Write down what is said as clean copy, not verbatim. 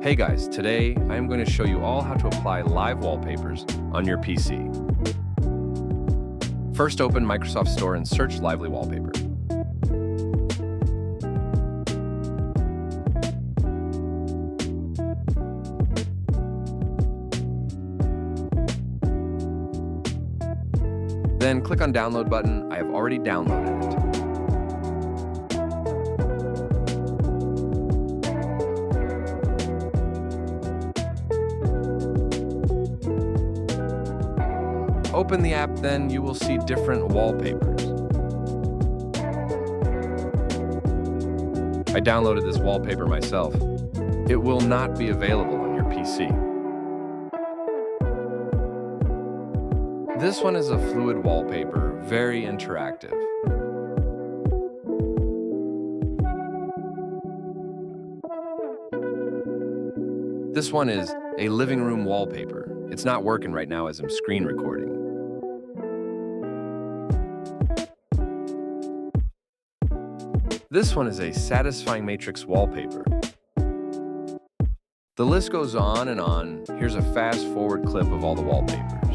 Hey guys, today I am going to show you all how to apply live wallpapers on your PC. First, open Microsoft Store and search Lively Wallpaper. Then click on Download button. I have already downloaded it. Open the app, then you will see different wallpapers. I downloaded this wallpaper myself. It will not be available on your PC. This one is a fluid wallpaper, very interactive. This one is a living room wallpaper. It's not working right now as I'm screen recording. This one is a satisfying matrix wallpaper. The list goes on and on. Here's a fast-forward clip of all the wallpapers.